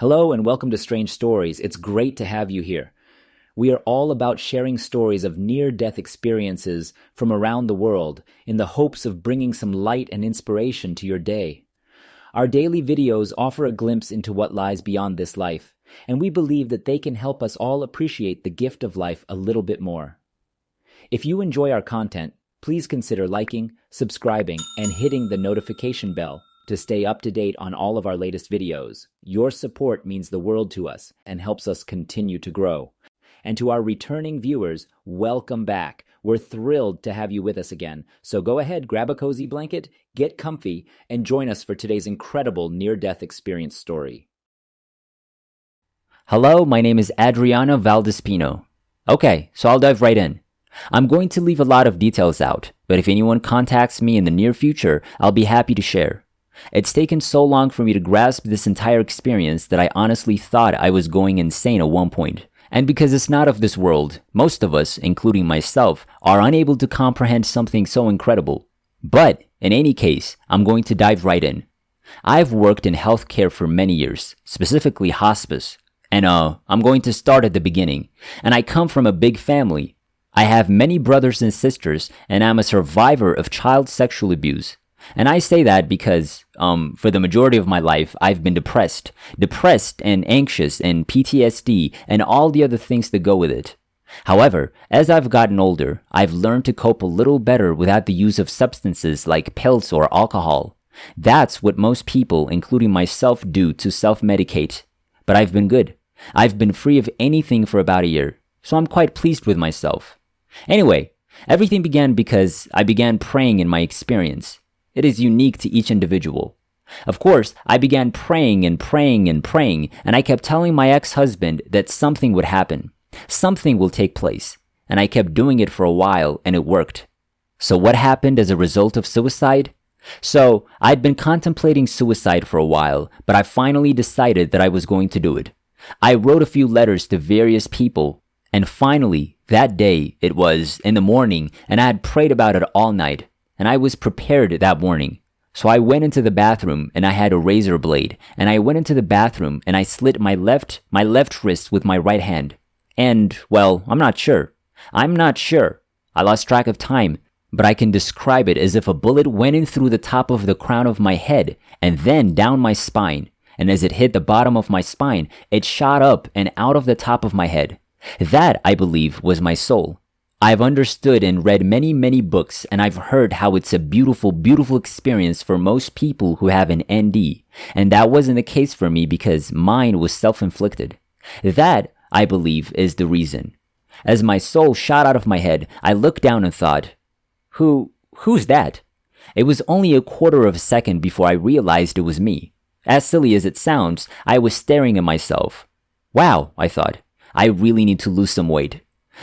Hello and welcome to Strange Stories. It's great to have you here. We are all about sharing stories of near-death experiences from around the world in the hopes of bringing some light and inspiration to your day. Our daily videos offer a glimpse into what lies beyond this life, and we believe that they can help us all appreciate the gift of life a little bit more. If you enjoy our content, please consider liking, subscribing, and hitting the notification bell to stay up to date on all of our latest videos. Your support means the world to us and helps us continue to grow. And to our returning viewers, welcome back. We're thrilled to have you with us again. So go ahead, grab a cozy blanket, get comfy, and join us for today's incredible near-death experience story. Hello, my name is Adriana Valdespino. Okay, so I'll dive right in. I'm going to leave a lot of details out, but if anyone contacts me in the near future, I'll be happy to share. It's taken so long for me to grasp this entire experience that I honestly thought I was going insane at one point. And because it's not of this world, most of us, including myself, are unable to comprehend something so incredible. But, in any case, I'm going to dive right in. I've worked in healthcare for many years, specifically hospice. And I'm going to start at the beginning. And I come from a big family. I have many brothers and sisters, and I'm a survivor of child sexual abuse. And I say that because, for the majority of my life, I've been depressed and anxious and PTSD and all the other things that go with it. However, as I've gotten older, I've learned to cope a little better without the use of substances like pills or alcohol. That's what most people, including myself, do to self-medicate. But I've been good. I've been free of anything for about a year, so I'm quite pleased with myself. Anyway, everything began because I began praying in my experience. It is unique to each individual. Of course, I began praying, and I kept telling my ex-husband that something would happen. Something will take place. And I kept doing it for a while, and it worked. So what happened as a result of suicide? So, I'd been contemplating suicide for a while, but I finally decided that I was going to do it. I wrote a few letters to various people, and finally, that day, it was in the morning, and I had prayed about it all night. And I was prepared that morning. So I went into the bathroom and I had a razor blade. And I went into the bathroom and I slit my left wrist with my right hand. And, well, I'm not sure. I lost track of time. But I can describe it as if a bullet went in through the top of the crown of my head and then down my spine. And as it hit the bottom of my spine, it shot up and out of the top of my head. That, I believe, was my soul. I've understood and read many books, and I've heard how it's a beautiful experience for most people who have an ND, and that wasn't the case for me because mine was self-inflicted. That, I believe, is the reason. As my soul shot out of my head, I looked down and thought, who's that? It was only a quarter of a second before I realized it was me. As silly as it sounds, I was staring at myself. Wow, I thought, I really need to lose some weight.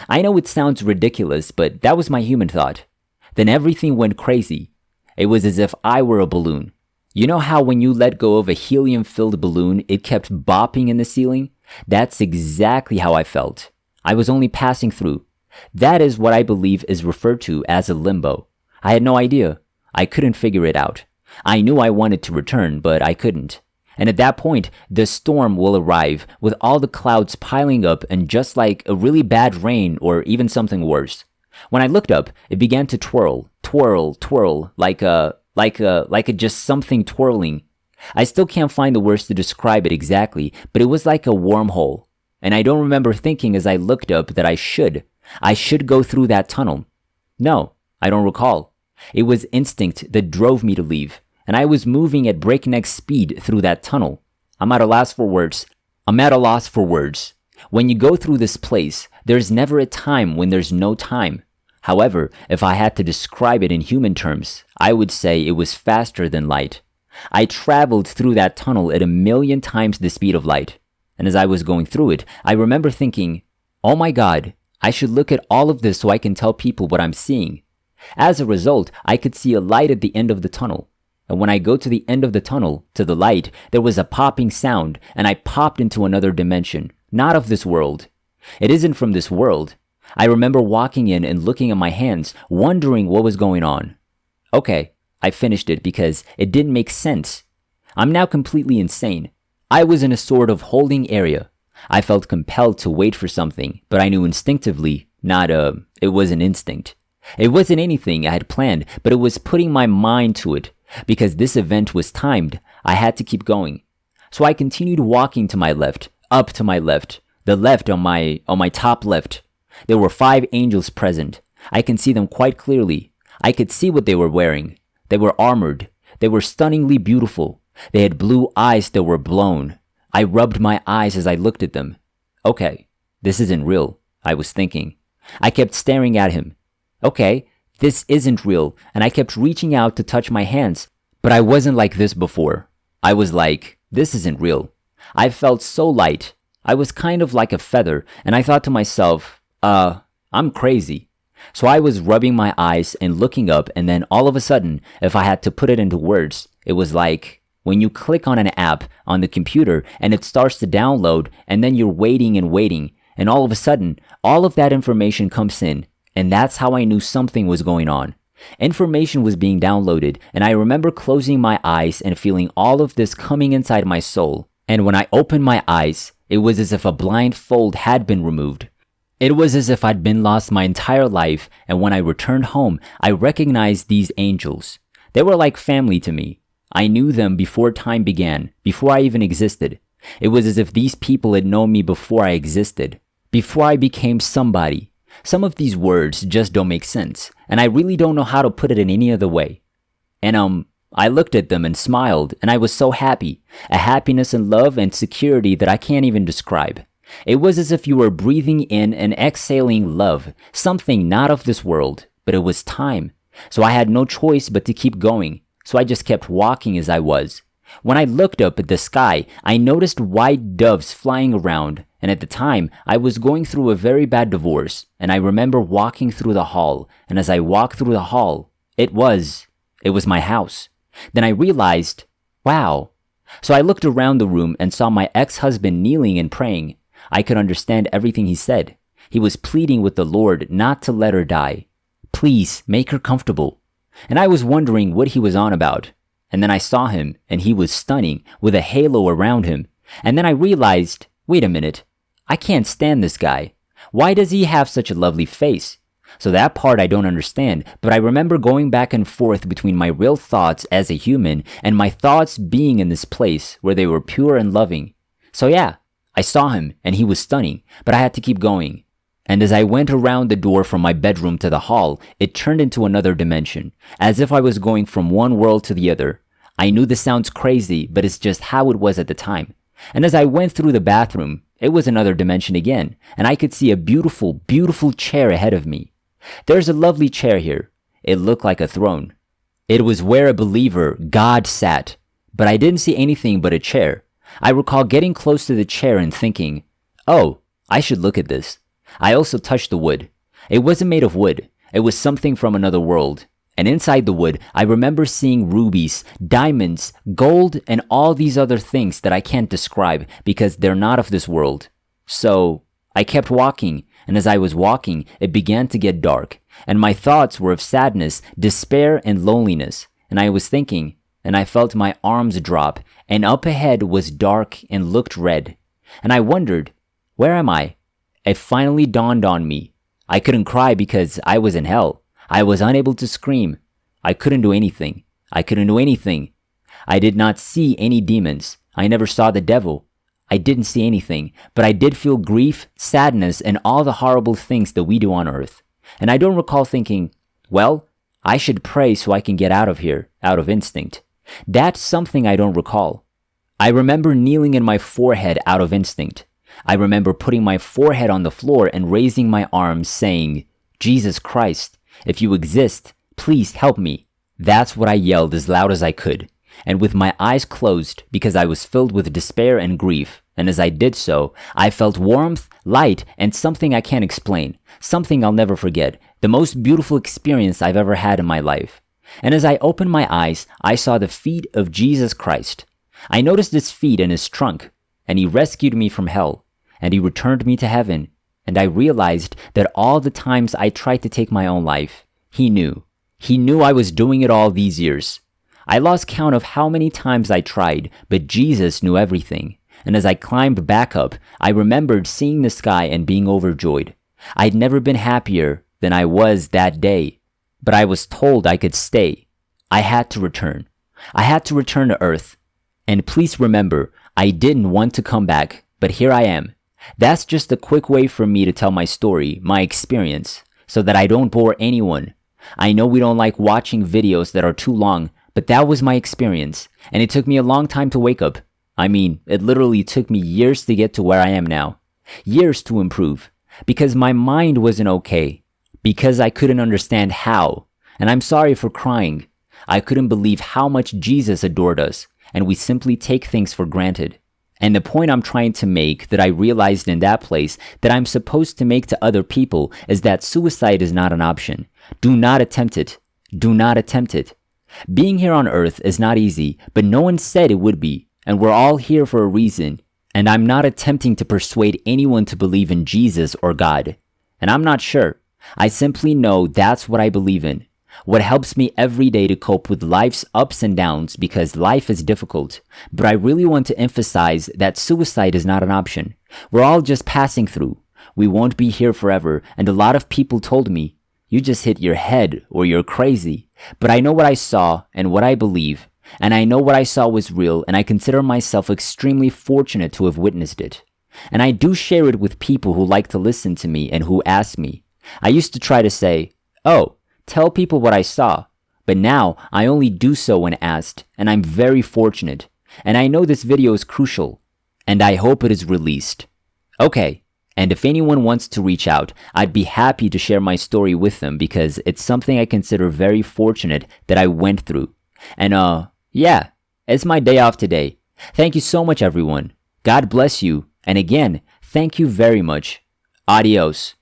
I know it sounds ridiculous, but that was my human thought. Then everything went crazy. It was as if I were a balloon. You know how when you let go of a helium-filled balloon, it kept bopping in the ceiling? That's exactly how I felt. I was only passing through. That is what I believe is referred to as a limbo. I had no idea. I couldn't figure it out. I knew I wanted to return, but I couldn't. And at that point, the storm will arrive with all the clouds piling up and just like a really bad rain or even something worse. When I looked up, it began to twirl, like a just something twirling. I still can't find the words to describe it exactly, but it was like a wormhole. And I don't remember thinking as I looked up that I should go through that tunnel. No, I don't recall. It was instinct that drove me to leave. And I was moving at breakneck speed through that tunnel. I'm at a loss for words. When you go through this place, there's never a time when there's no time. However, if I had to describe it in human terms, I would say it was faster than light. I traveled through that tunnel at 1,000,000 times the speed of light. And as I was going through it, I remember thinking, oh my God, I should look at all of this so I can tell people what I'm seeing. As a result, I could see a light at the end of the tunnel. And when I go to the end of the tunnel, to the light, there was a popping sound, and I popped into another dimension, not of this world. It isn't from this world. I remember walking in and looking at my hands, wondering what was going on. Okay, I finished it because it didn't make sense. I'm now completely insane. I was in a sort of holding area. I felt compelled to wait for something, but I knew instinctively, it was an instinct. It wasn't anything I had planned, but it was putting my mind to it. Because this event was timed, I had to keep going. So I continued walking to my left, up to my left, the left on my top left. There were 5 angels present. I can see them quite clearly. I could see what they were wearing. They were armored. They were stunningly beautiful. They had blue eyes that were blown. I rubbed my eyes as I looked at them. Okay, this isn't real, I was thinking. I kept staring at him. Okay, this isn't real, and I kept reaching out to touch my hands, but I wasn't like this before. I was like, this isn't real. I felt so light. I was kind of like a feather, and I thought to myself, I'm crazy. So I was rubbing my eyes and looking up, and then all of a sudden, if I had to put it into words, it was like when you click on an app on the computer and it starts to download, and then you're waiting, and all of a sudden, all of that information comes in, and that's how I knew something was going on. Information was being downloaded, and I remember closing my eyes and feeling all of this coming inside my soul. And when I opened my eyes, it was as if a blindfold had been removed. It was as if I'd been lost my entire life, and when I returned home, I recognized these angels. They were like family to me. I knew them before time began, before I even existed. It was as if these people had known me before I existed, before I became somebody. Some of these words just don't make sense, and I really don't know how to put it in any other way. And I looked at them and smiled, and I was so happy, a happiness and love and security that I can't even describe. It was as if you were breathing in and exhaling love, something not of this world, but it was time. So I had no choice but to keep going, so I just kept walking as I was. When I looked up at the sky, I noticed white doves flying around, and at the time, I was going through a very bad divorce, and I remember walking through the hall, and as I walked through the hall, it was my house. Then I realized, wow. So I looked around the room and saw my ex-husband kneeling and praying. I could understand everything he said. He was pleading with the Lord not to let her die. Please, make her comfortable. And I was wondering what he was on about. And then I saw him, and he was stunning, with a halo around him. And then I realized, wait a minute, I can't stand this guy. Why does he have such a lovely face? So that part I don't understand, but I remember going back and forth between my real thoughts as a human and my thoughts being in this place where they were pure and loving. So yeah, I saw him, and he was stunning, but I had to keep going. And as I went around the door from my bedroom to the hall, it turned into another dimension, as if I was going from one world to the other. I knew this sounds crazy, but it's just how it was at the time. And as I went through the bathroom, it was another dimension again, and I could see a beautiful, beautiful chair ahead of me. There's a lovely chair here. It looked like a throne. It was where a believer, God, sat, but I didn't see anything but a chair. I recall getting close to the chair and thinking, oh, I should look at this. I also touched the wood. It wasn't made of wood. It was something from another world. And inside the wood, I remember seeing rubies, diamonds, gold, and all these other things that I can't describe because they're not of this world. So I kept walking, and as I was walking, it began to get dark, and my thoughts were of sadness, despair, and loneliness. And I was thinking, and I felt my arms drop, and up ahead was dark and looked red. And I wondered, where am I? It finally dawned on me. I couldn't cry because I was in hell. I was unable to scream. I couldn't do anything. I did not see any demons. I never saw the devil. I didn't see anything, but I did feel grief, sadness, and all the horrible things that we do on earth. And I don't recall thinking, well, I should pray so I can get out of here, out of instinct. That's something I don't recall. I remember kneeling in my forehead out of instinct. I remember putting my forehead on the floor and raising my arms saying, Jesus Christ, if you exist, please help me. That's what I yelled as loud as I could, and with my eyes closed because I was filled with despair and grief, and as I did so, I felt warmth, light, and something I can't explain, something I'll never forget, the most beautiful experience I've ever had in my life. And as I opened my eyes, I saw the feet of Jesus Christ. I noticed his feet and his trunk, and he rescued me from hell, and he returned me to heaven, and I realized that all the times I tried to take my own life, he knew. He knew I was doing it all these years. I lost count of how many times I tried, but Jesus knew everything. And as I climbed back up, I remembered seeing the sky and being overjoyed. I'd never been happier than I was that day. But I was told I could stay. I had to return. I had to return to Earth. And please remember, I didn't want to come back, but here I am. That's just a quick way for me to tell my story, my experience, so that I don't bore anyone. I know we don't like watching videos that are too long, but that was my experience, and it took me a long time to wake up. I mean, it literally took me years to get to where I am now. Years to improve. Because my mind wasn't okay. Because I couldn't understand how. And I'm sorry for crying. I couldn't believe how much Jesus adored us, and we simply take things for granted. And the point I'm trying to make that I realized in that place that I'm supposed to make to other people is that suicide is not an option. Do not attempt it. Do not attempt it. Being here on Earth is not easy, but no one said it would be, and we're all here for a reason. And I'm not attempting to persuade anyone to believe in Jesus or God. And I'm not sure. I simply know that's what I believe in. What helps me every day to cope with life's ups and downs, because life is difficult. But I really want to emphasize that suicide is not an option. We're all just passing through. We won't be here forever, and a lot of people told me, you just hit your head or you're crazy. But I know what I saw and what I believe, and I know what I saw was real, and I consider myself extremely fortunate to have witnessed it. And I do share it with people who like to listen to me and who ask me. I used to try to say, oh, tell people what I saw, but now I only do so when asked, and I'm very fortunate. And I know this video is crucial, and I hope it is released. Okay, and if anyone wants to reach out, I'd be happy to share my story with them because it's something I consider very fortunate that I went through. And yeah, it's my day off today. Thank you so much, everyone. God bless you, and again, thank you very much. Adios.